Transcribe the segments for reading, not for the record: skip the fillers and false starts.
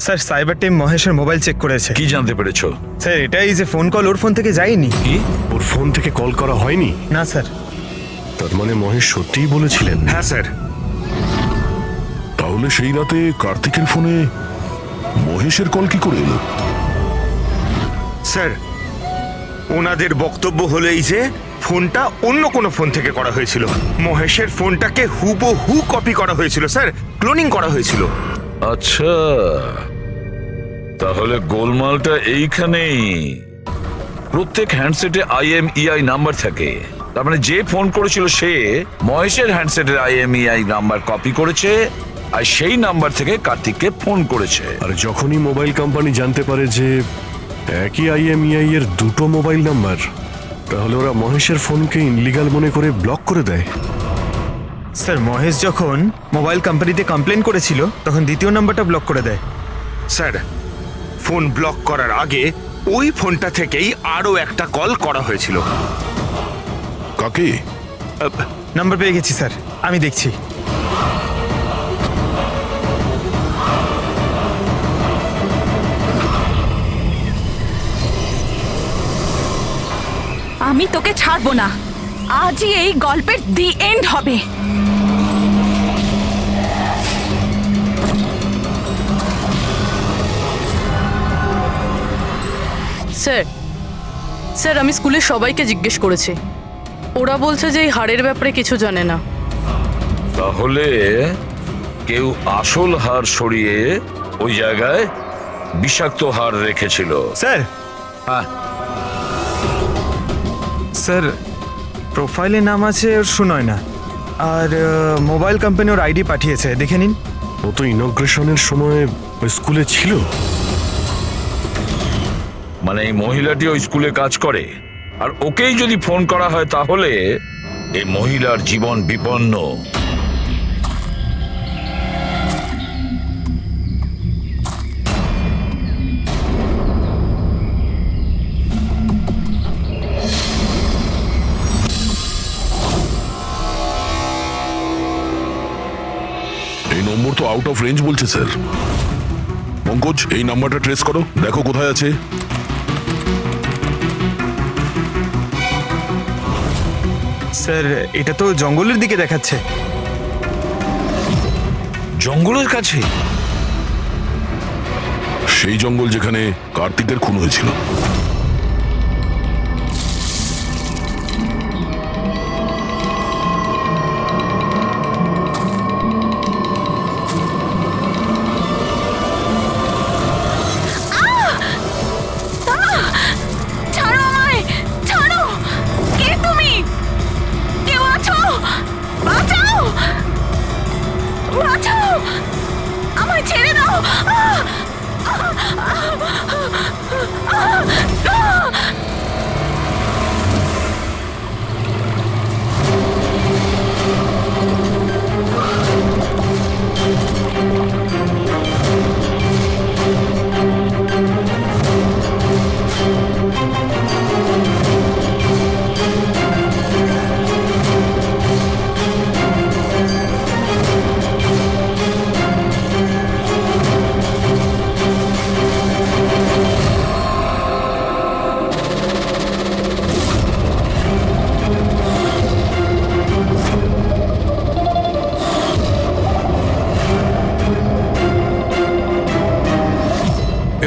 Sir cyber team মহেশের mobile check করেছে। কি জানতে পেরেছো? স্যার এটাই যে ফোন কল ওর ফোন থেকে যায়নি। কি? ওর ফোন থেকে কল করা হয়নি? না স্যার। তার মানে মহেশ সত্যিই বলেছিলেন? হ্যাঁ স্যার। তাহলে সেই রাতে কার্তিকের ফোনে মহেশের কল কি করে এলো? স্যার ওনাদের বক্তব্য হলো এই যে ফোনটা অন্য কোনো ফোন থেকে করা হয়েছিল। মহেশের ফোনটাকে হুবহু কপি করা হয়েছিল স্যার, ক্লোনিং করা হয়েছিল। আচ্ছা, তাহলে গোলমালটা এইখানেই। প্রত্যেক হ্যান্ডসেটে IMEI নাম্বার থাকে, তার মানে যে ফোন করেছিল সে মহেশের হ্যান্ডসেটের IMEI নাম্বার কপি করেছে আর সেই নাম্বার থেকে কার্তিককে ফোন করেছে। আর যখনই মোবাইল কোম্পানি জানতে পারে যে একই IMEI এর দুটো মোবাইল নাম্বার, তাহলে ওরা মহেশের ফোনকে ইনলিগাল মনে করে ব্লক করে দেয়। স্যার মহেশ যখন মোবাইল কোম্পানিতে কমপ্লেন করেছিল তখন দ্বিতীয় নাম্বারটা ব্লক করে দেয়। স্যার ফোন ব্লক করার আগে ওই ফোনটা থেকেই আরো একটা কল করা হয়েছিল। কাকে? নাম্বার পেয়ে গেছি স্যার, আমি দেখছি। আমি তোকে ছাড়বো না, আজই এই গল্পের দি এন্ড হবে। স্যার স্যার আমি স্কুলের সবাইকে জিজ্ঞেস করেছি, ওরা বলছে যে এই হারের ব্যাপারে কিছু জানে না। তাহলে কেউ আসল হার সরিয়ে ওই জায়গায় বিষাক্ত হার রেখেছিল। স্যার হ্যাঁ, স্যার প্রোফাইলে নাম আছে ওর সুনয় না, আর মোবাইল কোম্পানি ওর ID পাঠিয়েছে, দেখে নিন। ও তো ইনগ্রেশনের সময় ওই স্কুলে ছিল। মানে এই মহিলাটি ওই স্কুলে কাজ করে, আর ওকেই যদি ফোন করা হয় তাহলে এই মহিলার জীবন বিপন্ন। এই নম্বর তো আউট অফ রেঞ্জ বলছে স্যার। পঙ্কজ, এই নাম্বারটা ট্রেস করো, দেখো কোথায় আছে। স্যার এটা তো জঙ্গলের দিকে দেখাচ্ছে। জঙ্গলের কাছে? সেই জঙ্গল যেখানে কার্তিকের খুন হয়েছিল। ছাড়ো আমায়, ছাড়ো! কে তুমি? কেউ আছো? বাঁচাও, বাঁচাও, আমায় ছেড়ে দাও।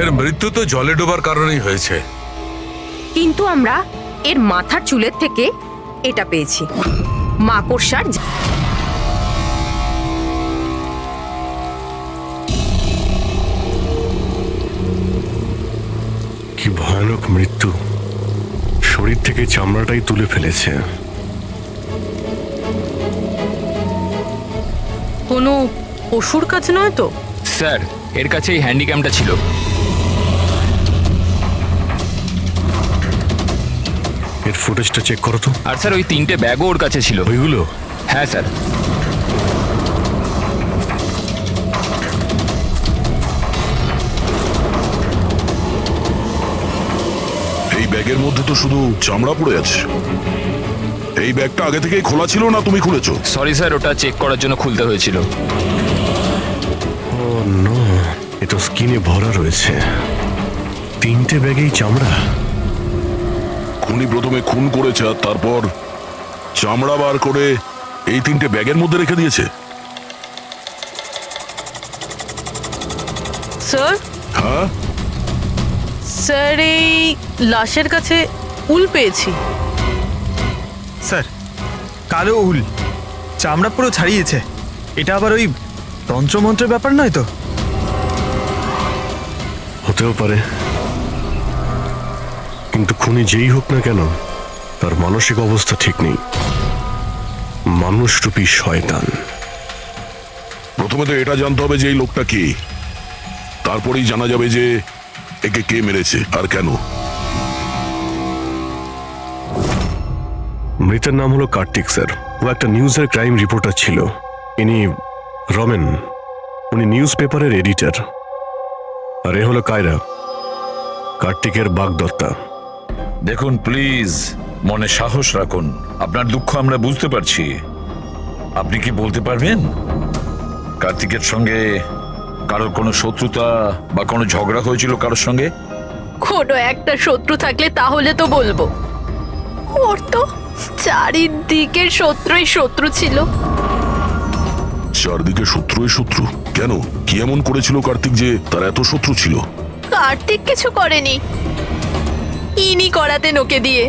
এর মৃত্যু তো জলে ডোবার কারণেই হয়েছে। কিন্তু আমরা এর মাথার চুলের থেকে এটা পেয়েছি, মাকড়সার। কি ভয়ানক মৃত্যু! শরীর থেকে চামড়াটাই তুলে ফেলেছে। কোনো পশুর কাজ নয় তো? স্যার এর কাছে এই হ্যান্ডিক্যামটা ছিল। এর ফুটেজটা চেক করো তো। আর স্যার ওই 3টে ব্যাগও ওর কাছে ছিল। ওইগুলো? হ্যাঁ স্যার। এই ব্যাগের মধ্যে তো শুধু চামড়া পড়ে আছে। এই ব্যাগটা আগে থেকেই খোলা ছিল না তুমি খুলেছো? সরি স্যার, ওটা চেক করার জন্য খুলতে হয়েছিল। ও নো! এ তো স্কিনে ভরা রয়েছে। 3টে ব্যাগেই চামড়া। খুনি প্রথমে খুন করেছে আর তারপর চামড়া বার করে এই 3টে ব্যাগের মধ্যে রেখে দিয়েছে। স্যার হ্যাঁ, স্যার এই লাশের কাছে উল পেয়েছি। স্যার কালো উল, চামড়া পুরো ছাড়িয়েছে। এটা আবার ওই তন্ত্রমন্ত্রের ব্যাপার নয় তো? হতেও পারে, কিন্তু খুনি যেই হোক না কেন তার মানসিক অবস্থা ঠিক নেই। মানুষরূপী শয়তান। প্রথমে তো এটা জানতে হবে যে এই লোকটা কে, তারপরেই জানা যাবে যে একে কে মেরেছে আর কেন। মৃতের নাম হলো কার্তিক স্যার। ও একটা নিউজের ক্রাইম রিপোর্টার ছিল। ইনি রমেন, উনি নিউজ পেপারের এডিটর। আর এ হলো কায়রা, কার্তিকের বাগদত্তা। দেখুন প্লিজ, মনে সাহস রাখুন। আপনার দুঃখ আমরা বুঝতে পারছি। আপনি কি বলতে পারবেন কার্তিকের সঙ্গে কারোর কোনো শত্রুতা বা কোনো ঝগড়া হয়েছিল কারোর সঙ্গে? কোনো একটা শত্রু থাকলে তাহলে তো বলবো। ওর তো চারিদিকের শত্রুই শত্রু ছিল। চারদিকে শত্রুই শত্রু? কেন, কি এমন করেছিল কার্তিক যে তার এত শত্রু ছিল? কার্তিক কিছু করেনি, ইনি করাতেন ওকে দিয়ে।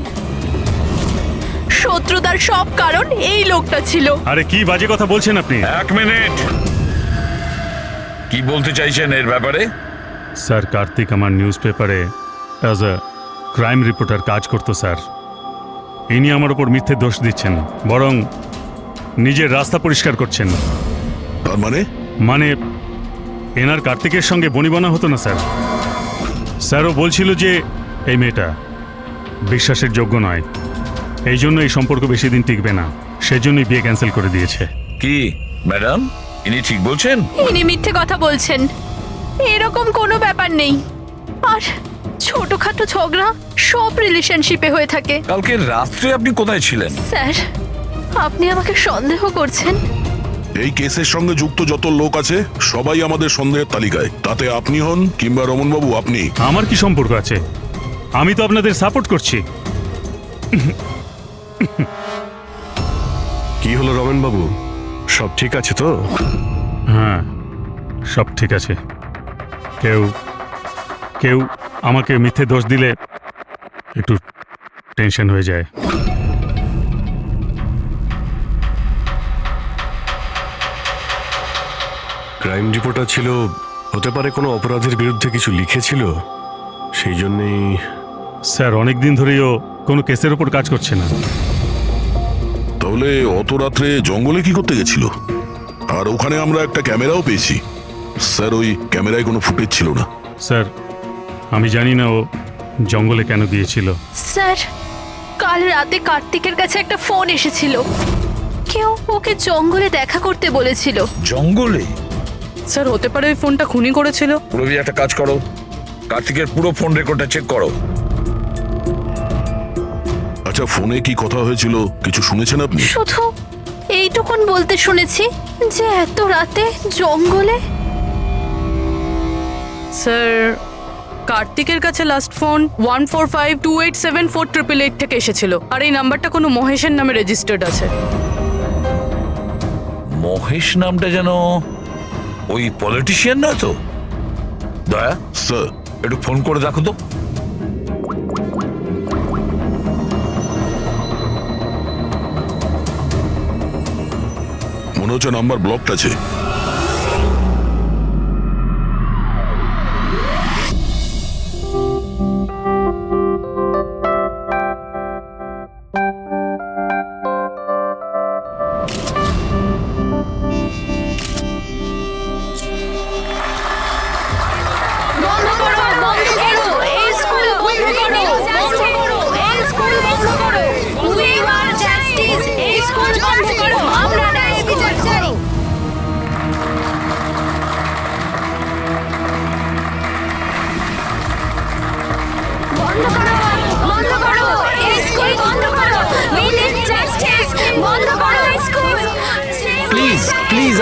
শত্রুতার সব কারণ এই লোকটা ছিল। আরে কি বাজে কথা বলছেন আপনি? এক মিনিট, কি বলতে চাইছেন এর ব্যাপারে? স্যার, কার্তিক আমার নিউজ পেপারে অ্যাজ আ ক্রাইম রিপোর্টার কাজ করতো স্যার। ইনি আমার ওপর মিথ্যে দোষ দিচ্ছেন, বরং নিজের রাস্তা পরিষ্কার করছেন। তার মানে এনার কার্তিকের সঙ্গে বনিবনা হতো না স্যার। স্যারও বলছিল যে এই মেয়েটা বিশ্বাসের যোগ্য নয়, এই জন্য এই সম্পর্ক বেশি দিন টিকবে না, সেজন্যই বিয়ে ক্যান্সেল করে দিয়েছে। কি ম্যাডাম, ইনি ঠিক বলছেন? ইনি মিথ্যে কথা বলছেন, এরকম কোনো ব্যাপার নেই। আর ছোটখাটো ঝগড়া সব রিলেশনশিপে হয়ে থাকে। কালকে রাত্রে আপনি কোথায় ছিলেন? স্যার, আপনি আমাকে সন্দেহ করছেন? এই কেসের সঙ্গে যুক্ত যত লোক আছে সবাই আমাদের সন্দেহের তালিকায়। তাতে আপনি হন কিংবা রমনবাবু, আপনি। আমার কি সম্পর্ক আছে? আমি তো আপনাদের সাপোর্ট করছি। কি হলো রমেন বাবু, সব ঠিক আছে তো? হ্যাঁ, সব ঠিক আছে। কেউ কেউ আমাকে মিথ্যে দোষ দিলে একটু টেনশন হয়ে যায়। ক্রাইম রিপোর্টার ছিল, হতে পারে কোনো অপরাধের বিরুদ্ধে কিছু লিখেছিল, সেই জন্যেই। স্যার, অনেক দিন ধরেই ও কোনো কেসের ওপর কাজ করছে না। তাহলে অত রাত্রে জঙ্গলে কি করতে গেছিল? আর ওখানে আমরা একটা ক্যামেরাও পেয়েছি। স্যার, ওই ক্যামেরায় কোনো ফুটেজ ছিল না। স্যার, আমি জানি না ও জঙ্গলে কেন গিয়েছিল। স্যার, কাল রাতে কার্তিকের কাছে একটা ফোন এসেছিল, কেউ ওকে জঙ্গলে দেখা করতে বলেছিল। জঙ্গলে? স্যার, হতে পারে ওই ফোনটা খুনি করেছিল। রবি, একটা কাজ করো, কার্তিকের পুরো ফোন রেকর্ডটা চেক করো। আচ্ছা, ফোনে কি কথা হয়েছিল কিছু শুনেছেন আপনি? শুধু এইটুকুন বলতে শুনেছি যে এত রাতে জঙ্গলে। স্যার, কার্তিকের কাছে লাস্ট ফোন 1452874888 থেকে এসেছিল, আর এই নাম্বারটা কোনো মহেশের নামে রেজিস্টার্ড আছে। মহেশ নামটা যেন ওই পলিটিশিয়ান নয় তো? দয়া স্যার, একটু ফোন করে দেখো তো। মনে হচ্ছে নাম্বার ব্লকড আছে।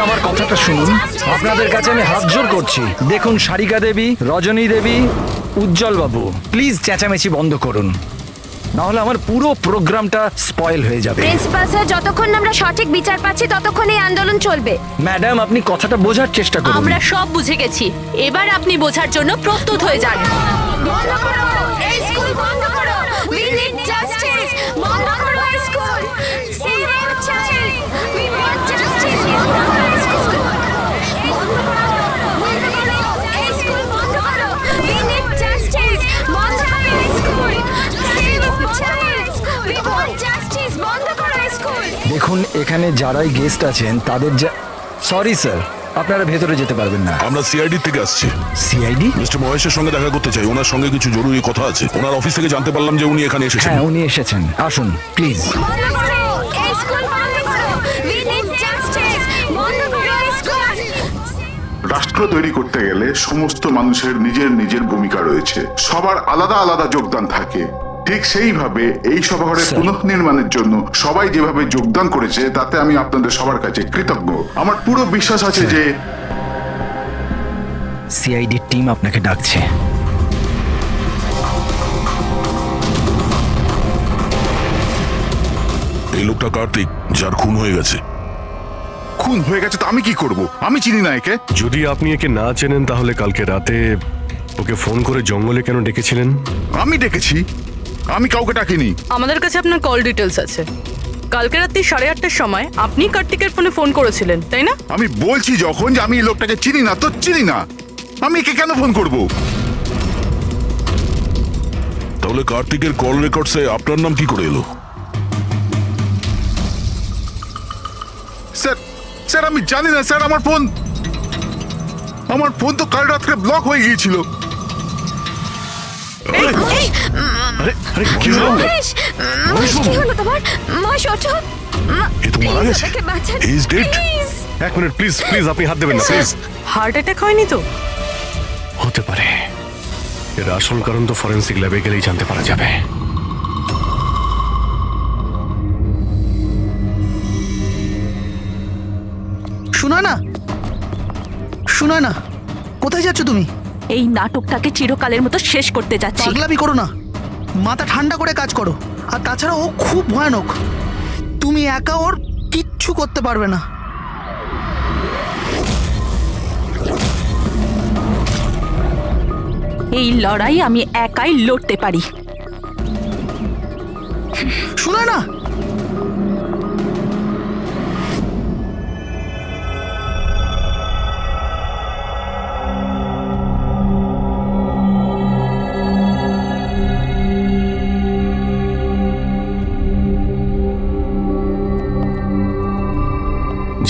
আমার কথাটা শুনুন। আপনাদের কাছে আমি হাত জোর করছি, দেখুন সারিকা দেবী, রজনী দেবী, উজ্জ্বল বাবু, প্লিজ চেঁচামেচি বন্ধ করুন, নাহলে আমার পুরো প্রোগ্রামটা স্পয়েল হয়ে যাবে। প্রিন্সিপাল স্যার, যতক্ষণ না আমরা সঠিক বিচার পাচ্ছি ততক্ষণ এই আন্দোলন চলবে। ম্যাডাম, আপনি কথাটা বোঝার চেষ্টা করুন। আমরা সব বুঝে গেছি, এবার আপনি বোঝার জন্য প্রস্তুত হয়ে যান। বন্ধ করো এই স্কুল, বন্ধ করো। We need justice. বন্ধ করো এই school. Save our child. We want justice. বন্ধ করো এই স্কুল। বন্ধ করো। বন্ধ করো এই স্কুল, বন্ধ করো। We need justice. বন্ধ করো এই school. Save our child. We want justice. বন্ধ করো এই স্কুল। দেখুন, এখানে যারাই গেস্ট আছেন তাদের সরি স্যার, আপনারা ভেতরে যেতে পারবেন না। আমরা সিআইডি থেকে আসছি। সিআইডি? মিস্টার মহেশের সঙ্গে দেখা করতে চাই, ওনার সঙ্গে কিছু জরুরি কথা আছে। ওনার অফিস থেকে জানতে পারলাম যে উনি এখানে এসেছেন। হ্যাঁ, উনি এসেছেন, আসুন প্লিজ। বন্ধ করো এই স্কুল, বন্ধ করো। We need justice. বন্ধ করো এই স্কুল। রাষ্ট্র তৈরি করতে গেলে সমস্ত মানুষের নিজের নিজের ভূমিকা রয়েছে, সবার আলাদা আলাদা যোগদান থাকে। ঠিক সেইভাবে এই সভাঘরের পুনঃনির্মাণের জন্য সবাই যেভাবে যোগদান করেছে তাতে আমি আপনাদের সবার কাছে কৃতজ্ঞ। আমার পুরো বিশ্বাস আছে যে সিআইডি টিম আপনাকে ডাকছে। এই লোকটা কার্তিক, যার খুন হয়ে গেছে। খুন হয়ে গেছে তো আমি কি করব? আমি চিনি না একে। যদি আপনি একে না চেনেন তাহলে কালকে রাতে ওকে ফোন করে জঙ্গলে কেন ডেকেছিলেন? আমি ডেকেছি? আমি কাউকে ডাকিনি। আমাদের কাছে আপনার কল ডিটেলস আছে। কালকে রাত্রি 8:30টার সময় আপনি কার্তিকের ফোনে ফোন করেছিলেন, তাই না? আমি বলছি যখন যে আমি এই লোকটাকে চিনি না তো চিনি না, আমি একে কেন ফোন করব? তাহলে কার্তিকের কল রেকর্ডসে আপনার নাম কি করে এলো? স্যার স্যার আমি জানি না স্যার, আমার ফোন তো কাল রাত্রে ব্লক হয়ে গিয়েছিল। কি হলো? মহেশ, মহেশ, কি হলো তোমার? মহেশ, ওঠো। এ তো মারা গেছে। ওকে বাঁচান। He is dead. Please. এক মিনিট প্লিজ, প্লিজ আপনি হাত দেবেন না প্লিজ। হার্ট অ্যাটাক হয়নি তো? হতে পারে, এর আসল কারণ তো ফরেন্সিক ল্যাবে গেলেই জানতে পারা যাবে। শোনা না, কোথায় যাচ্ছ তুমি? এই নাটকটাকে চিরকালের মতো শেষ করতে যাচ্ছি। পাগলামি করো না, মাথা ঠান্ডা করে কাজ করো। আর তাছাড়া ও খুব ভয়ানক, তুমি একা ওর কিচ্ছু করতে পারবে না। এই লড়াই আমি একাই লড়তে পারি। শোনা না,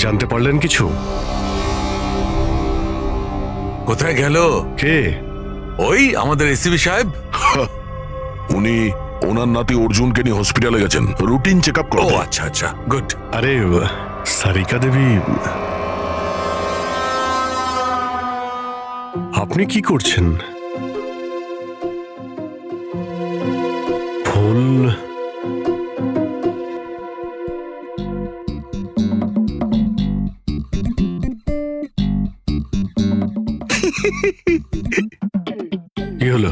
জানতে পারলেন কিছু? কোথায় গেল? কে? ওই আমাদের এসিবি সাহেব। উনি ওনার নাতি অর্জুনকে নিয়ে হসপিটালে গেছেন রুটিন চেক আপ ও করতে। আচ্ছা আচ্ছা, গুড। আরে সারিকা দেবী, আপনি কি করছেন? ফুল কি হলো?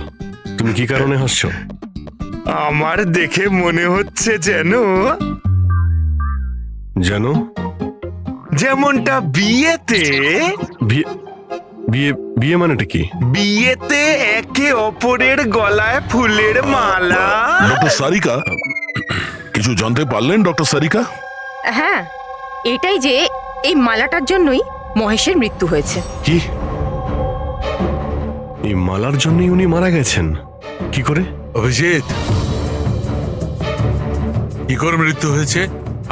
তুমি কি কারণে হাসছো? আমার দেখে মনে হচ্ছে যেমনটা বিয়েতে বিয়ে বিয়ে বিয়ে মানেটা কি? বিয়েতে একে অপরের গলায় ফুলের মালা। ডক্টর সারিকা, কিছু জানতে পারলেন ডক্টর সারিকা? হ্যাঁ, এটাই যে এই মালাটার জন্যই মহেশের মৃত্যু হয়েছে। কি? এই মালার জন্যই উনি মারা গেছেন? কি করে? অভিজিৎ, কি করে মৃত্যু হয়েছে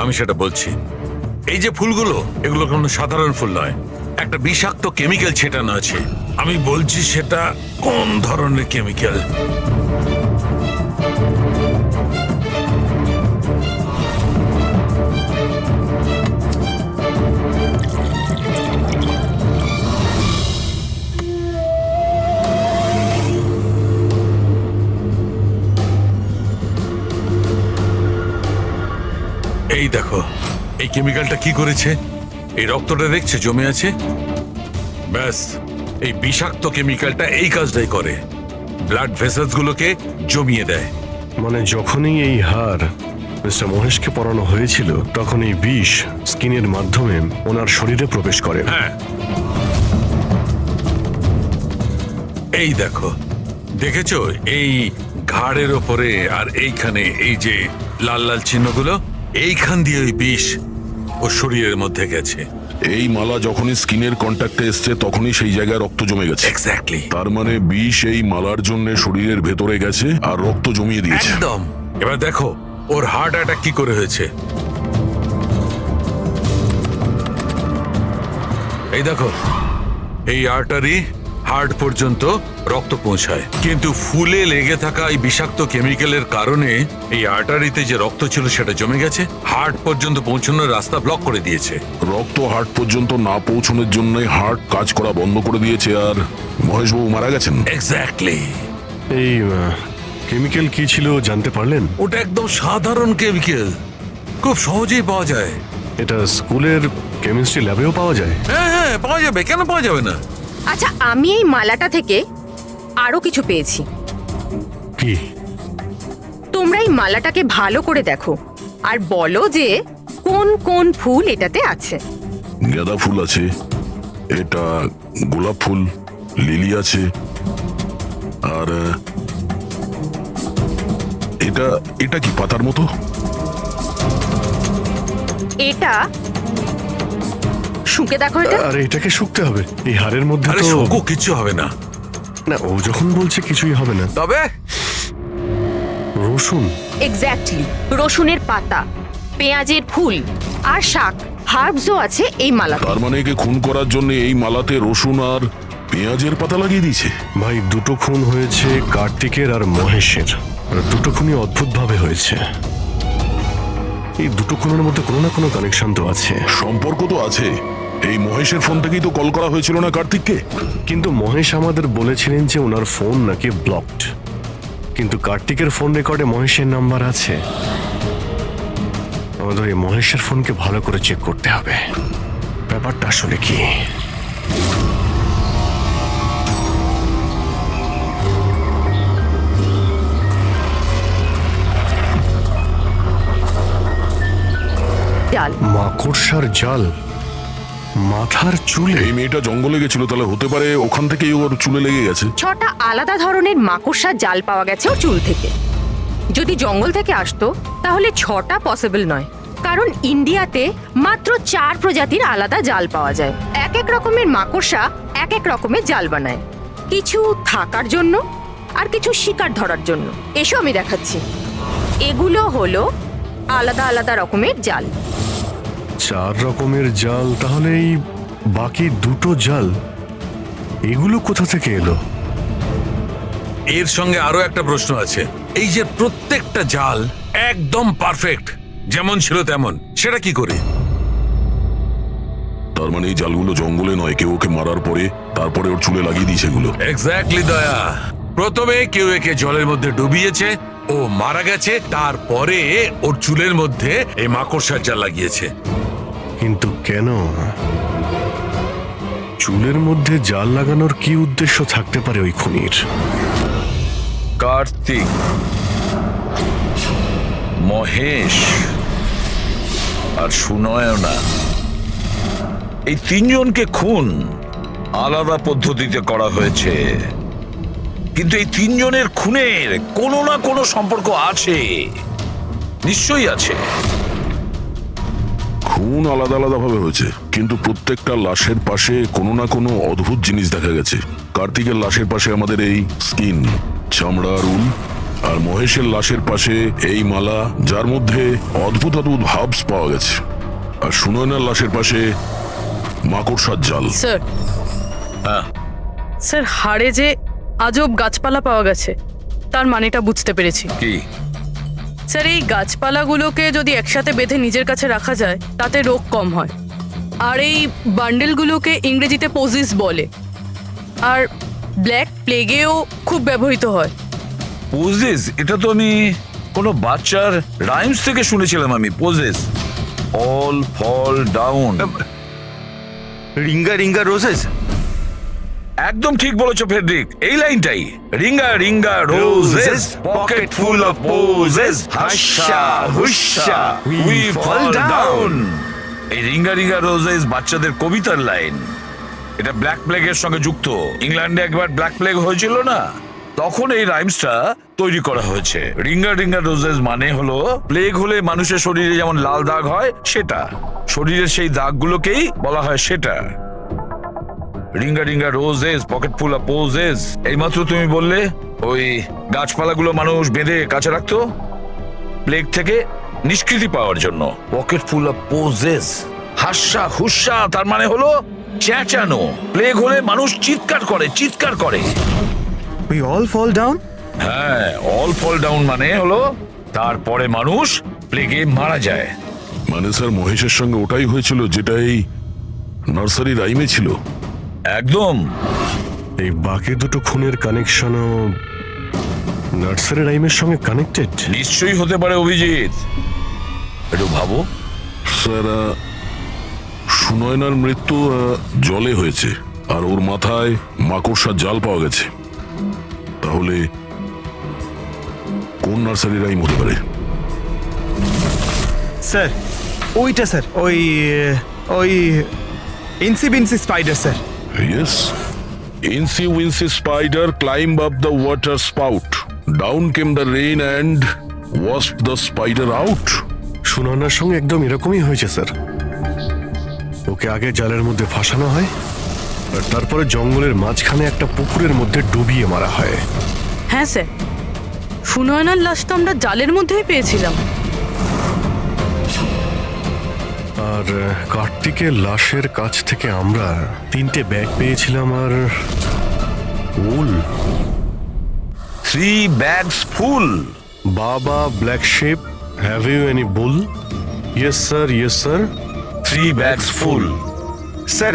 আমি সেটা বলছি। এই যে ফুলগুলো, এগুলো কোনো সাধারণ ফুল নয়, একটা বিষাক্ত কেমিক্যাল ছেটানো আছে। আমি বলছি সেটা কোন ধরনের কেমিক্যাল। এই দেখো, এই কেমিক্যালটা কি করেছে, এই রক্তটা দেখছে জমে আছে, ব্যাস এই বিষাক্ত কেমিক্যালটা এই কাজটাই করে, ব্লাড ভেসেলস গুলোকে জমিয়ে দেয়। মানে যখনই এই হার মিস্টার মহেশকে পরানো হয়েছিল তখন এই বিষ স্কিনের মাধ্যমে ওনার শরীরে প্রবেশ করে। হ্যাঁ, এই দেখো, দেখেছো এই ঘাড়ের ওপরে আর এইখানে এই যে লাল লাল চিহ্নগুলো, এইখান দিয়ে ওই বিষ ও শরীরের মধ্যে গেছে। এই মালা যখনই স্কিনের কন্ট্যাক্টে এসছে তখনই সেই জায়গায় রক্ত জমে গেছে। এক্স্যাক্টলি। তার মানে বিষ এই মালার জন্য শরীরের ভেতরে গেছে আর রক্ত জমিয়ে দিয়েছে। একদম। এবার দেখো ওর হার্ট অ্যাটাক কি করে হয়েছে। এই দেখো, এই আর্টারি হার্ট পর্যন্ত রক্ত পৌঁছায়, কিন্তু ফুলে লেগে থাকা এই বিষাক্ত কেমিক্যালের কারণে এই আর্টারিতে যে রক্ত ছিল সেটা জমে গেছে, হার্ট পর্যন্ত পৌঁছানোর রাস্তা ব্লক করে দিয়েছে। রক্ত হার্ট পর্যন্ত না পৌঁছানোর জন্য হার্ট কাজ করা বন্ধ করে দিয়েছে আর মহেশবাবু মারা গেছেন। এক্স্যাক্টলি। এই কেমিক্যাল কি ছিল জানতে পারলেন? ওটা একদম সাধারণ কেমিক্যাল, খুব সহজেই পাওয়া যায়। এটা স্কুলের কেমিস্ট্রি ল্যাবেও পাওয়া যায়? হ্যাঁ হ্যাঁ, পাওয়া যাবে, কেন পাওয়া যাবে না। আচ্ছা, আমি এই মালাটা থেকে আরো কিছু পেয়েছি। কি? তোমরা এই মালাটাকে ভালো করে দেখো আর বলো যে কোন কোন ফুল এটাতে আছে। গাঁদা ফুল আছে, এটা গোলাপ ফুল, লিলি আছে, আর এটা এটা কি পাতার মতো? এটা শুকে দেখো এটা। আরে এটাকে শুকতে হবে, এই হাড়ের মধ্যে আরে তো শুকো, কিছু হবে না। না, ও যখন বলছে কিছুই হবে না। তবে রসুন। এক্স্যাক্টলি, রসুনের পাতা, পেঁয়াজের ফুল আর শাক, হার্বসও আছে এই মালাতে। তার মানে একে খুন করার জন্য এই মালাতে রসুন আর পেঁয়াজের পাতা লাগিয়ে দিয়েছে। ভাই, দুটো খুন হয়েছে কার্তিকের আর মহেশের, আর দুটো খুনই অদ্ভুত ভাবে হয়েছে। এই দুটো খুনের মধ্যে কোনো না কোনো কানেকশন তো আছে। সম্পর্ক তো আছে। এই মহেশের ফোন থেকেই তো কল করা হয়েছিল না কার্তিককে। কিন্তু মহেশ আমাদের বলেছিলেন যে ওনার ফোন নাকি ব্লকড, কিন্তু কার্তিকের ফোন রেকর্ডে মহেশের নাম্বার আছে। আমাদের এই মহেশের ফোনকে ভালো করে চেক করতে হবে, ব্যাপারটা আসলে কি। জাল, মাকড়সার জাল মাথার চুলে। এই মেয়েটা জঙ্গলে গেছিল, তাহলে হতে পারে ওখান থেকেই ওর চুলে লেগে গেছে। 6টা আলাদা ধরনের মাকড়সার জাল পাওয়া গেছে ওর চুল থেকে। যদি জঙ্গল থেকে আসতো তাহলে 6টা পসিবল নয়, কারণ ইন্ডিয়াতে মাত্র 4 প্রজাতির আলাদা জাল পাওয়া যায়। এক এক রকমের মাকড়সা এক এক রকমের জাল বানায়, কিছু থাকার জন্য আর কিছু শিকার ধরার জন্য। এসো আমি দেখাচ্ছি। এগুলো হলো আলাদা আলাদা রকমের জাল। 4 রকমের জাল, তাহলে এই বাকি দুটো জাল এগুলো কোথা থেকে এলো? এর সঙ্গে আরো একটা প্রশ্ন আছে। এই যে প্রত্যেকটা জাল একদম পারফেক্ট, যেমন ছিল তেমন, সেটা কি করে? তার মানে এই জালগুলো জঙ্গলে নয়, কেউ ওকে মারার পরে তারপরে ওর চুলে লাগিয়ে দিয়েছে এগুলো। এক্স্যাক্টলি দয়া। প্রথমে কেউ একে জলের মধ্যে ডুবিয়েছে, ও মারা গেছে, তারপরে ওর চুলের মধ্যে এই মাকড়সার জাল লাগিয়েছে। কিন্তু কেন? চুলের মধ্যে জাল লাগানোর কি উদ্দেশ্য থাকতে পারে ওই খুনির? কার্তিক, মহেশ আর সুনয়না, এই 3 জনকে খুন আলাদা পদ্ধতিতে করা হয়েছে, কিন্তু এই 3 জনের খুনের কোনো না কোনো সম্পর্ক আছে, নিশ্চয়ই আছে। খুন আলাদা আলাদা ভাবে হয়েছে, কিন্তু প্রত্যেকটা লাশের পাশে কোনো না কোনো অদ্ভুত জিনিস দেখা গেছে। কার্তিকের লাশের পাশে আমাদের এই স্কিন, চামড়ার উল, আর মহেশের লাশের পাশে এই মালা, যার মধ্যে অদ্ভুত অদ্ভুত হার্বস পাওয়া গেছে, আর সুনয়নার লাশের পাশে মাকড়সার জাল। স্যার, স্যার, হাড়ে যে আজব গাছপালা পাওয়া গেছে তার মানেটা বুঝতে পেরেছি। কি? স্যার, এই গাছপালাগুলোকে যদি একসাথে বেঁধে নিজের কাছে রাখা যায় তাতে রোগ কম হয়। আর এই বান্ডেলগুলোকে ইংরেজিতে পজিস বলে, আর ব্ল্যাক প্লেগেও খুব ব্যবহৃত হয়। পোজেস? এটা তো আমি কোনো বাচ্চার রাইমস থেকে শুনেছিলাম। আমি posies, all fall down. Ringa ringa roses. একদম ঠিক বলেছো ফেডরিক, এই লাইনটাই। Ringa ringa roses, pocket full of posies, হাস্যা হুস্যা উই ফল ডাউন। এই রিঙ্গা রিঙ্গা রোজেস বাচ্চাদের কবিতার লাইন। এটা ব্ল্যাক প্লেগের সঙ্গে যুক্ত। ইংল্যান্ডে একবার ব্ল্যাক প্লেগ হয়েছিল না, তখন এই রাইমসটা তৈরি করা হয়েছে। রিঙ্গা রিঙ্গা রোজেস মানে হলো প্লেগ হলে মানুষের শরীরে যেমন লাল দাগ হয় সেটা, শরীরের সেই দাগগুলোকেই বলা হয় সেটা। Ringa ringa roses, pocket full of poses. এইমাত্র তুমি বললে ওই গাছপালাগুলো মানুষ বেঁধে কাছে রাখতো প্লেগ থেকে নিষ্কৃতি পাওয়ার জন্য। পকেট ফুল অফ পোজেস, হাস্যা হুস্যা তার মানে হলো চেঁচানো। প্লেগ হলে মানুষ চিৎকার করে, চিৎকার করে। We all fall down. হ্যাঁ, অল ফল ডাউন মানে হলো তারপরে মানুষ প্লেগে মারা যায়। মানে স্যার মহেশের সঙ্গে ওটাই হয়েছিল যেটা এই নার্সারি রাইমে ছিল। একদম। এই বাকি দুটো খুনের কানেকশনও নার্সারি রাইমের সঙ্গে কানেক্টেড? নিশ্চয়ই হতে পারে অভিজিৎ, একটু ভাবো। স্যার সুনয়নার মৃত্যু জলে হয়েছে, আর ওর মাথায় মাকড়সার জাল পাওয়া গেছে। তাহলে কোন নার্সারি রাইম হতে পারে? স্যার ওইটা স্যার, ওই ওই incy wincy spider sir. Yes. Incy Wincy Spider climbed up the water spout. Down came the rain and washed the spider out. সুনয়নার সঙ্গে একদম এরকমই হয়েছে স্যার। ওকে আগে জালের মধ্যে ফাঁসানো হয়, আর তারপরে জঙ্গলের মাঝখানে একটা পুকুরের মধ্যে ডুবিয়ে মারা হয়। হ্যাঁ স্যার, সুনয়নার লাশ তো আমরা জালের মধ্যেই পেয়েছিলাম। আর কার্তিকের লাশের কাছ থেকে আমরা 3টে ব্যাগ পেয়েছিলাম, আর wool. 3 bags full. Baa baa black sheep, have you any wool? Yes sir, yes sir. 3 bags full. Sir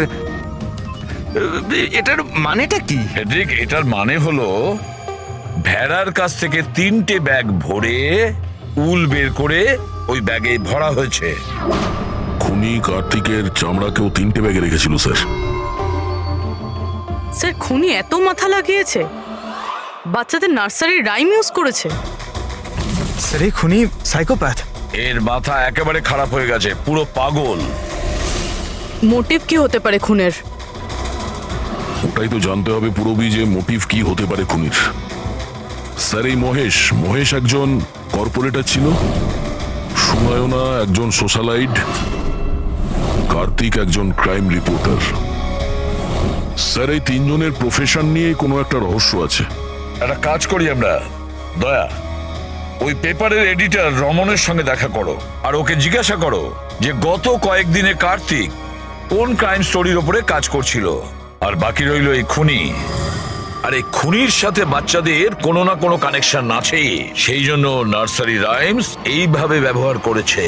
এটার মানেটা কি? ফেডরিক, এটার মানে হলো ভেড়ার কাছ থেকে 3টে ব্যাগ ভরে উল বের করে ওই ব্যাগে ভরা হয়েছে। খুনি কার্তিকের চামড়াকেও 3টে ব্যাগে রেখেছিল স্যার। স্যার খুনি এত মাথা লাগিয়েছে, বাচ্চাদের নার্সারি রাইম ইউজ করেছে। স্যার এই খুনি সাইকোপ্যাথ। এর মাথা একেবারে খারাপ হয়ে গেছে, পুরো পাগল। মোটিভ কি হতে পারে খুনের? ওটাই তো জানতে হবে পুরবি, যে মোটিভ কি হতে পারে খুনির। স্যার এই মহেশ একজন কর্পোরেটর ছিল, সুনয়না একজন সোশ্যালাইট, কার্তিক একজন ক্রাইম রিপোর্টার। স্যার এই 3 জনের প্রফেশন নিয়ে কোনো একটা রহস্য আছে। একটা কাজ করি আমরা, দয়া ওই পেপারের এডিটর রমনের সঙ্গে দেখা করো, আর ওকে জিজ্ঞাসা করো যে গত কয়েকদিনে কার্তিক কোন ক্রাইম স্টোরির উপরে কাজ করছিল। আর বাকি রইল এই খুনি। আর এই খুনির সাথে বাচ্চাদের কোনো না কোনো কানেকশন আছে, সেই জন্য নার্সারি রাইমস এইভাবে ব্যবহার করেছে।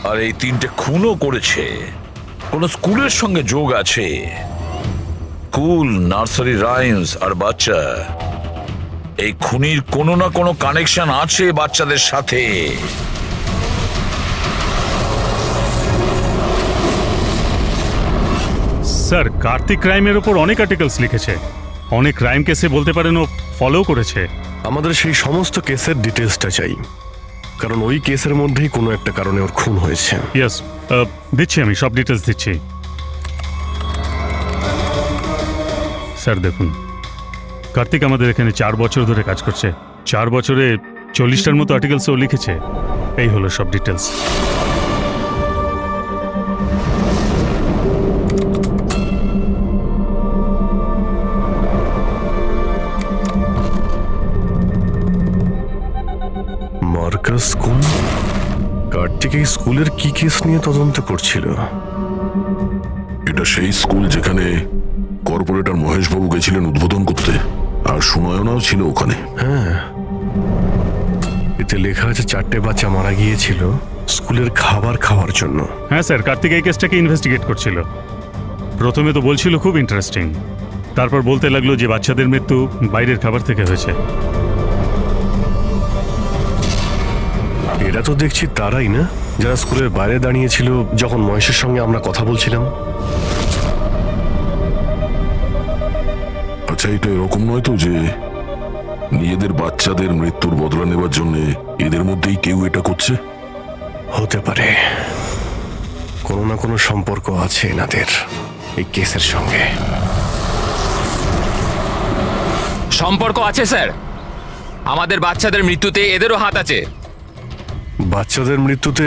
আর এই 3টে খুনও করেছে, কোন স্কুলের সঙ্গে যোগ আছে। স্কুল, নার্সারি রাইমস আর বাচ্চা, এই খুনির কোনো না কোনো কানেকশন আছে বাচ্চাদের সাথে। স্যার কার্তিক ক্রাইমের ওপর অনেক আর্টিকেলস লিখেছে, অনেক ক্রাইম কেসে বলতে পারেন ও ফলো করেছে। আমাদের সেই সমস্ত কেসের ডিটেলসটা চাই, কারণ ওই কেসের মধ্যেই কোনো একটা কারণে ওর খুন হয়েছে। ইয়েস, দিচ্ছি, আমি সব ডিটেলস দিচ্ছি। স্যার দেখুন, কার্তিক আমাদের এখানে 4 বছর ধরে কাজ করছে। 4 বছরে 40টার মতো আর্টিকেলস ও লিখেছে। এই হলো সব ডিটেলস। মার্কাস স্কুল, কার্তিক এই স্কুলের কি কেস নিয়ে তদন্ত করছিল? এটা সেই স্কুল যেখানে কর্পোরেটর মহেশবাবু গেছিলেন উদ্বোধন করতে, আর সুনয়নাও ছিল ওখানে। হ্যাঁ, এতে লেখা আছে 4টে বাচ্চা মারা গিয়েছিল স্কুলের খাবার খাওয়ার জন্য। হ্যাঁ স্যার, কার্তিক এই কেসটাকে ইনভেস্টিগেট করছিল। প্রথমে তো বলছিল খুব ইন্টারেস্টিং, তারপর বলতে লাগলো যে বাচ্চাদের মৃত্যু বাইরের খাবার থেকে হয়েছে। এরা তো দেখছি তারাই না যারা স্কুলের বাইরে দাঁড়িয়েছিল যখন মহেশের সঙ্গে আমরা কথা বলছিলাম। আচ্ছা, এটা এরকম নয় তো যে নিজেদের বাচ্চাদের মৃত্যুর বদলা নেবার জন্য এদের মধ্যেই কেউ এটা করছে? হতে পারে কোনো না কোনো সম্পর্ক আছে এনাদের এই কেসের সঙ্গে। সম্পর্ক আছে স্যার, আমাদের বাচ্চাদের মৃত্যুতে এদেরও হাত আছে। বাচ্চাদের মৃত্যুতে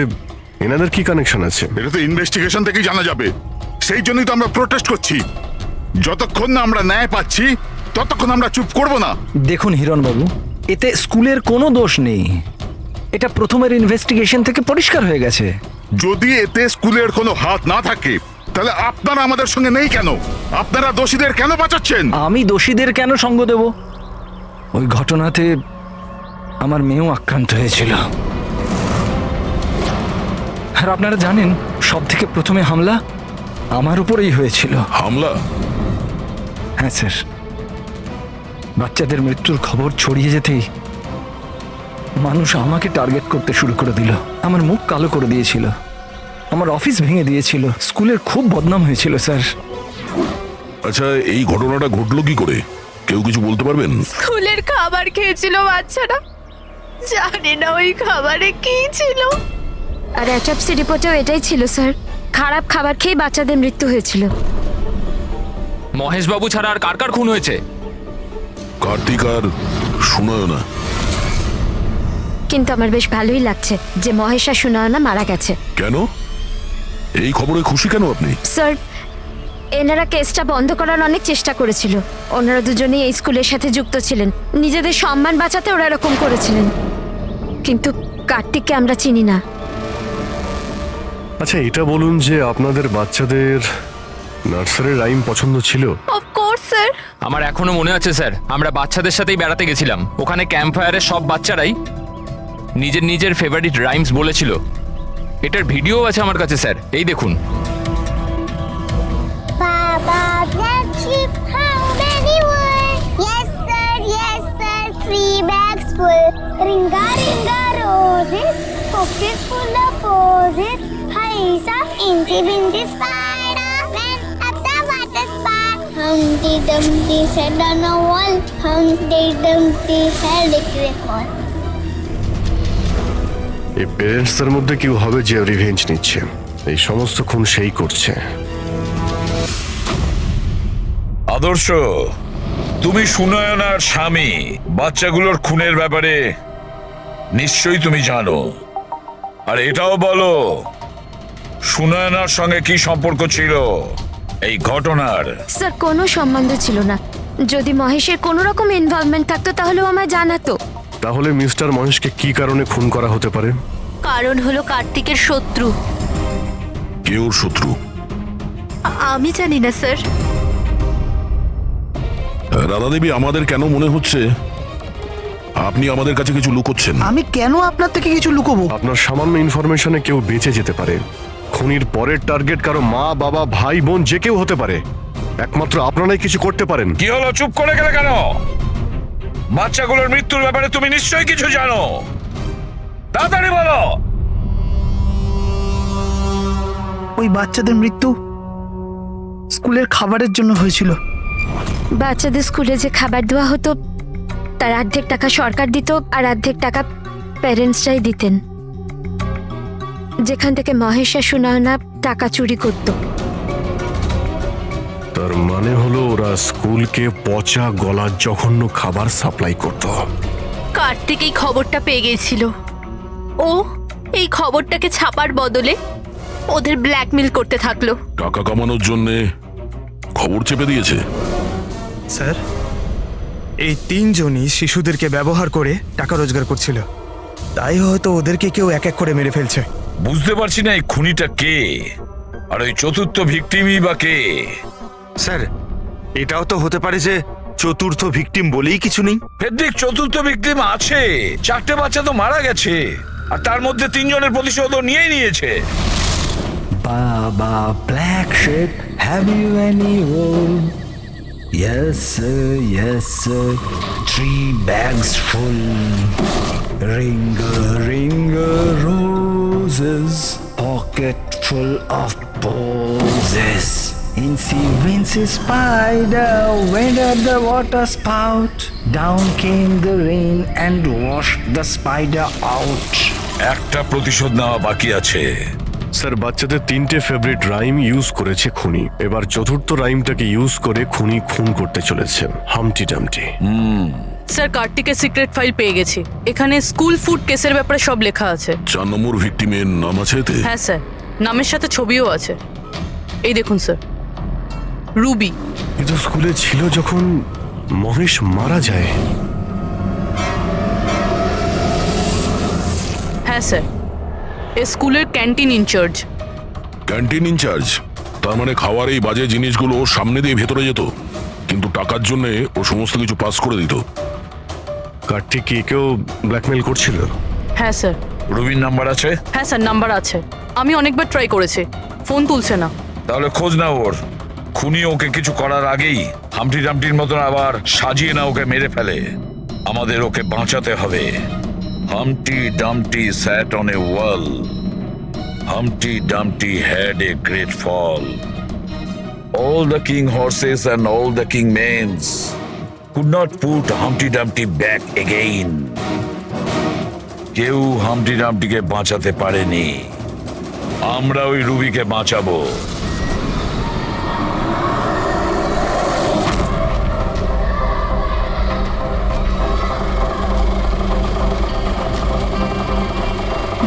এনাদের কি কানেকশন আছে? এটা তো ইনভেস্টিগেশন থেকেই জানা যাবে। সেই জন্যই তো আমরা প্রোটেস্ট করছি। যতক্ষণ না আমরা ন্যায় পাচ্ছি ততক্ষণ আমরা চুপ করব না। দেখুন হিরণবাবু, এতে স্কুলের কোনো দোষ নেই। এটা প্রথমের ইনভেস্টিগেশন থেকে পরিষ্কার হয়ে গেছে। যদি এতে স্কুলের কোনো হাত না থাকে তাহলে আপনারা আমাদের সঙ্গে নেই কেন? আপনারা দোষীদের কেন বাঁচাচ্ছেন? আমি দোষীদের কেন সঙ্গ দেব? ওই ঘটনাতে আমার মেয়েও আক্রান্ত হয়েছিল। আর আপনারা জানেন, সব থেকে প্রথমে হামলা আমার উপরেই হয়েছিল। হামলা? হ্যাঁ স্যার, বাচ্চাদের মৃত্যুর খবর ছড়িয়ে যেতেই মানুষ আমাকে টার্গেট করতে শুরু করে দিল। আমার মুখ কালো করে দিয়েছিল, আমার অফিস ভেঙে দিয়েছিল, স্কুলের খুব বদনাম হয়েছিল স্যার। আচ্ছা, এই ঘটনাটা ঘটলো কি করে? কেউ কিছু বলতে পারবেন? স্কুলের খাবার খেয়েছিল বাচ্চারা, জানি না ওই খাবারে কি ছিল। আর অ্যাটপসি রিপোর্টেও এটাই ছিল স্যার, খারাপ খাবার খেয়ে বাচ্চাদের মৃত্যু হয়েছিল। মহেশ বাবু ছাড়া আর কার কার খুন হয়েছে? কার্তিক আর সুনয়না। কিন্তু আমার বেশ ভালোই লাগছে যে মহেশ আর সুনয়না মারা গেছে। কেন? এই খবরে খুশি কেন আপনি? স্যার, এনারা কেসটা বন্ধ করার অনেক চেষ্টা করেছিল। ওনারা দুজনেই এই স্কুলের সাথে যুক্ত ছিলেন, নিজেদের সম্মান বাঁচাতে ওরা এরকম করেছিলেন। কিন্তু কার্তিককে আমরা চিনি না। আচ্ছা, এটা বলুন যে আপনাদের বাচ্চাদের নার্সারি রাইম পছন্দ ছিল? Of course sir. আমার এখনো মনে আছে স্যার, আমরা বাচ্চাদের সাথেই বেড়াতে গেছিলাম। ওখানে ক্যাম্প ফায়ারের সব বাচ্চারাই নিজের নিজের ফেভারিট রাইমস বলেছিল। এটার ভিডিও আছে আমার কাছে স্যার, এই দেখুন। বাবা, black sheep, how many were? Yes sir, 3 bags full. Ringa ringa roses, pockets full of posies. Hi sa, incy wincy spider went up the water spout. Humpty Dumpty sat on a wall. Humpty Dumpty had a great fall. এই পেরেন্টসদের মধ্যে কেউ হবে যে revenge নিচ্ছে। এই সমস্ত খুন সেই করছে। আদর্শ, তুমি সুনয়নার স্বামী, বাচ্চাগুলোর খুনের ব্যাপারে নিশ্চয়ই তুমি জানো। আর এটাও বলো, সুনয়নার সঙ্গে কি সম্পর্ক ছিল এই ঘটনার? স্যার, কোনো সম্বন্ধ ছিল না। যদি মহেশের কোনো রকম ইনভলভমেন্ট থাকতো তাহলে ও আমায় জানাতো। তাহলে মিস্টার মহেশকে কি কারণে খুন করা হতে পারে? কারণ হলো কার্তিকের শত্রু। কে ওর শত্রু? আমি জানি না স্যার। রাধা দেবী, আমাদের কেন মনে হচ্ছে আপনি আমাদের কাছে কিছু লুকোচ্ছেন? আমি কেন আপনার থেকে কিছু লুকোবো? আপনার সামান্য ইনফরমেশনে কেউ বেঁচে যেতে পারে। খুনির পরের টার্গেট কারো মা, বাবা, ভাই, বোন যে কেউ হতে পারে। একমাত্র আপনারাই কিছু করতে পারেন। কি হলো, চুপ করে গেলে কেন? বাচ্চাগুলোর মৃত্যুর ব্যাপারে তুমি নিশ্চয়ই কিছু জানো, তাড়াতাড়ি বলো। ওই বাচ্চাদের মৃত্যু স্কুলের খাবারের জন্য হয়েছিল। বাচ্চাদের স্কুলে যে খাবার দেওয়া হতো তার অর্ধেক টাকা সরকার দিত আর অর্ধেক টাকা প্যারেন্টসরাই দিতেন, যেখান থেকে মহেশ আর সুনয়না টাকা চুরি করত। তার মানে হলো ওরা স্কুলকে পচা গলা জঘন্য খাবার সাপ্লাই করত। কার্তিক এই খবরটা পেয়ে গিয়েছিল। ও এই খবরটাকে ছাপার বদলে ওদের ব্ল্যাকমেল করতে থাকলো। টাকা কামানোর জন্য খবর চেপে দিয়েছে। স্যার, এই তিনজনই শিশুদেরকে ব্যবহার করে টাকা রোজগার করছিল, তাই হয়তো ওদেরকে কেউ এক এক করে মেরে ফেলছে। বুঝতে পারছি না এই খুনিটা কে, আর ওই চতুর্থ ভিকটিমই বা কে? স্যার, এটাও তো হতে পারে যে চতুর্থ ভিকটিম বলেই কিছু নেই। ফেডরিক, চতুর্থ ভিকটিম আছে। 4টে বাচ্চা তো মারা গেছে, আর তার মধ্যে 3 জনের প্রতিশোধ নিয়েই নিয়েছে। Baa baa, black sheep, have you any wool? Yes sir, yes sir, 3 bags full. Ringa roses, pocket full of posies. Incy Wincy spider went at the water spout. Down came the rain and washed the spider out. একটা প্রতিশোধ নেওয়া বাকি আছে। Sir বাচ্চাদের 3টে favourite rhyme use করেছে খুনি, এবার চতুর্থ রাইমটাকে ইউজ করে খুনি খুন করতে চলেছে, হামটি ডামটি। স্যার কার্তিকের সিক্রেট ফাইল পেয়ে গেছি। এখানে স্কুল ফুড কেসের ব্যাপারে সব লেখা আছে। 4 নম্বর ভিকটিমের নাম আছে এতে? হ্যাঁ স্যার, নামের সাথে ছবিও আছে। এই দেখুন স্যার, রুবি। এ তো স্কুলে ছিল যখন মহেশ মারা যায়। হ্যাঁ স্যার, এ স্কুলের ক্যান্টিন ইনচার্জ। Canteen in charge? তার মানে খাওয়ার এই বাজে জিনিসগুলো ওর সামনে দিয়ে ভেতরে যেত, কিন্তু টাকার জন্য ও সমস্ত কিছু পাস করে দিত। কার্তিক কি কেউ ব্ল্যাকমেল করছিল? হ্যাঁ স্যার। রুবির নাম্বার আছে? হ্যাঁ স্যার, নাম্বার আছে। আমি অনেকবার ট্রাই করেছি, ফোন তুলছে না। তাহলে খোঁজ না ওর। খুনি ওকে কিছু করার আগেই হামটি ডামটির মতন আবার সাজিয়ে না ওকে মেরে ফেলে। আমাদের ওকে বাঁচাতে হবে। হামটি ডামটি sat on a wall. Humpty Dumpty had a great fall. All the king horses and all the king mains could not put Humpty Dumpty back again. কেউ হামটি ডামটিকে বাঁচাতে পারেনি। আমরা ওই রুবিকে বাঁচাবো।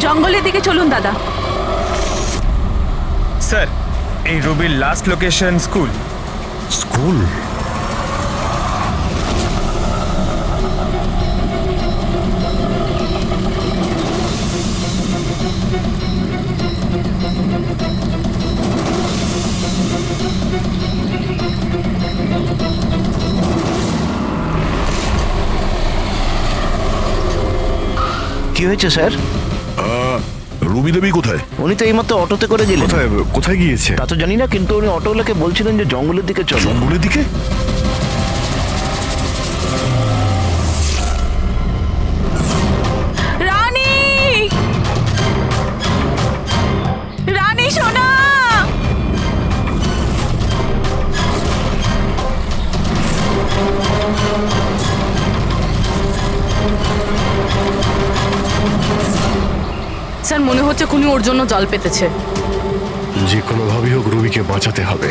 জঙ্গলের দিকে চলুন দাদা। স্যার, এই রুবির লাস্ট লোকেশন স্কুল। স্কুল? কি হয়েছে স্যার? রুবি দেবী কোথায়? উনি তো এইমাত্র অটোতে করে গেলেন। কোথায় কোথায় গিয়েছে তা তো জানি না, কিন্তু উনি অটোওয়ালাকে বলছিলেন যে জঙ্গলের দিকে চলো। জঙ্গলের দিকে? রানী, রানী সোনা। স্যার মনে হচ্ছে খুনি ওর জন্য জাল পেতেছে। যে কোনোভাবেই হোক রুবিকে বাঁচাতে হবে।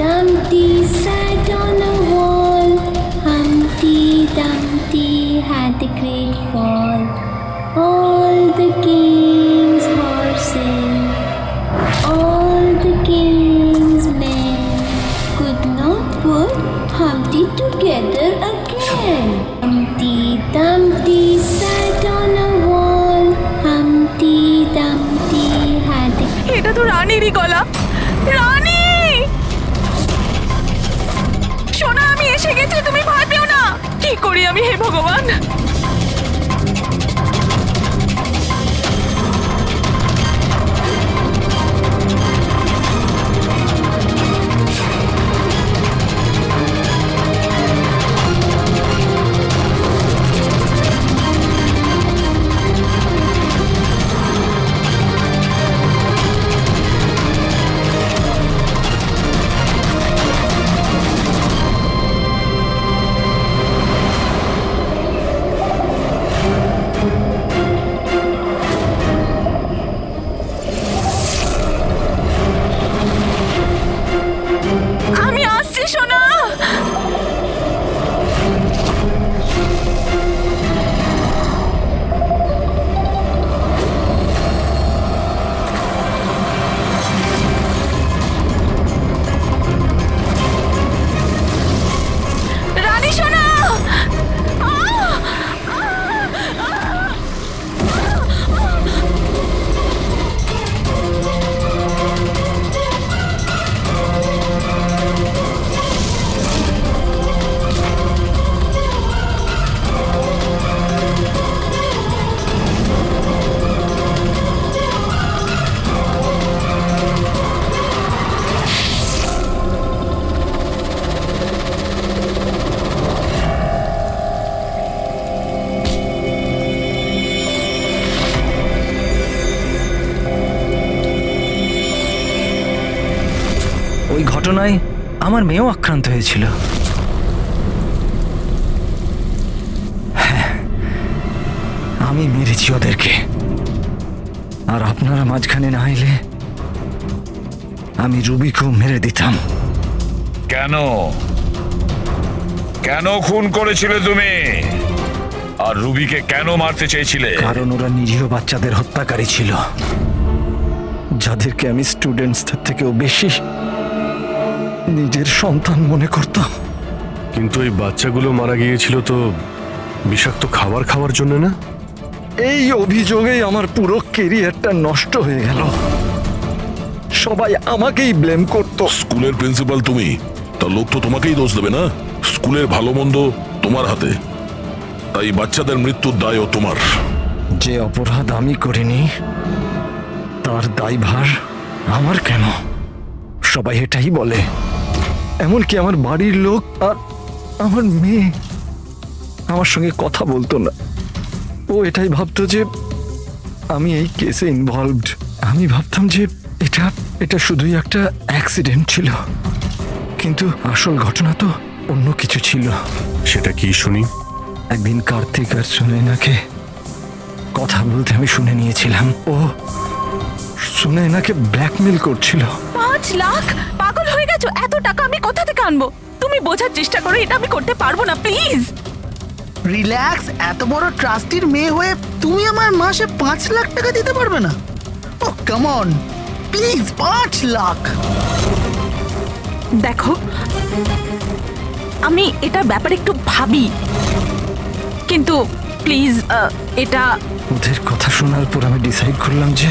Dumpty sat on a wall. Humpty Dumpty had a great fall. All the king's horses, all the king's men could not put Humpty together again. Humpty Dumpty sat on a wall. Humpty Dumpty had a... এটা তো রানীরই গলা। রানী সোনা, আমি এসে গেছি, তুমি ভয় পেও না। কি করি আমি, হে ভগবান। ঘটনায় আমার মেয়েও আক্রান্ত হয়েছিল। হ্যাঁ, আমি মেরেছি ওদেরকে। আর আপনারা মাঝখানে না এলে আমি রুবিকেও মেরে দিতাম। কেন কেন খুন করেছিলে তুমি? আর রুবিকে কেন মারতে চেয়েছিলে? কারণ ওরা নিরীহ বাচ্চাদের হত্যাকারী ছিল, যাদেরকে আমি স্টুডেন্টসদের থেকেও বেশি নিজের সন্তান মনে করতাম। কিন্তু এই বাচ্চাগুলো মারা গিয়েছিল তো বিষাক্ত খাবার খাওয়ার জন্য না? এই অভিযোগেই আমার পুরো কেরিয়ারটা নষ্ট হয়ে গেল। সবাই আমাকেই ব্লেম করতো। স্কুলের প্রিন্সিপাল তুমি, তা লোক তো তোমাকেই দোষ দেবে না? স্কুলের ভালো মন্দ তোমার হাতে, তাই বাচ্চাদের মৃত্যুর দায়ও তোমার। যে অপরাধ আমি করিনি তার দায়ভার আমার কেন? সবাই এটাই বলে, এমনকি আমার বাড়ির লোক। আর আমার মেয়ে আমার সঙ্গে কথা বলতো না। ও এটাই ভাবতো যে আমি এই কেসে ইনভলভড। আমি ভাবতাম যে এটা শুধুই একটা অ্যাক্সিডেন্ট ছিল, কিন্তু আসল ঘটনা তো অন্য কিছু ছিল। সেটা কি শুনি? একদিন কার্তিক আর সুনয়নাকে কথা বলতে আমি শুনে নিয়েছিলাম। ও সুনয়নাকে ব্ল্যাকমেল করছিল। 5 লাখ? পাগল হয়ে গেছো? এত টাকা আমি কোথা থেকে আনবো? তুমি বোঝার চেষ্টা করো, এটা আমি করতে পারবো না, প্লিজ। রিল্যাক্স। এত বড় ট্রাস্টির মেয়ে হয়ে তুমি আমার মাসে 5 লাখ টাকা দিতে পারবে না? ও কাম অন, প্লিজ 5 লাখ। দেখো, আমি এটার ব্যাপারে একটু ভাবি, কিন্তু প্লিজ এটা। ওদের কথা শোনার পর আমি ডিসাইড করলাম যে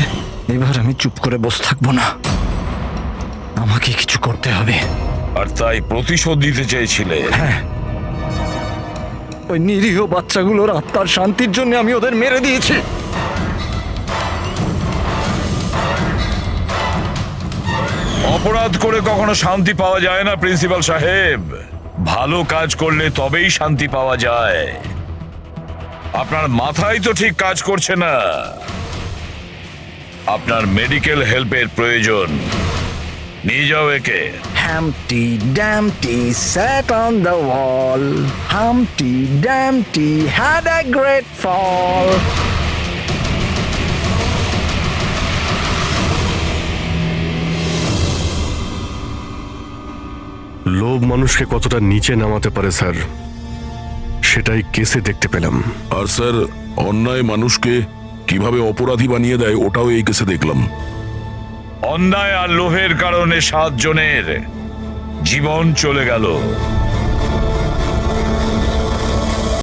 এবার আমি চুপ করে বসে থাকবো না, আমাকে কিছু করতে হবে। আর তাই প্রতিশোধ দিতে চেয়েছিলে? হ্যাঁ, ওই নিরীহ বাচ্চাগুলোর আত্মার শান্তির জন্য আমি ওদের মেরে দিয়েছি। অপরাধ করে কখনো শান্তি পাওয়া যায় না প্রিন্সিপাল সাহেব। ভালো কাজ করলে তবেই শান্তি পাওয়া যায়। আপনার মাথায় তো ঠিক কাজ করছে না। আপনার মেডিকেল হেল্পের প্রয়োজন। নিয়ে যাও একে। Humpty Dumpty sat on the wall. Humpty Dumpty had a great fall. লোভ মানুষকে কতটা নিচে নামাতে পারে স্যার, সেটাই কেসে দেখতে পেলাম। আর স্যার, অন্যায় মানুষকে কিভাবে অপরাধী বানিয়ে দেয় ওটাও এই কেসে দেখলাম। অন্যায় আর লোভের কারণে 7 জনের জীবন চলে গেল।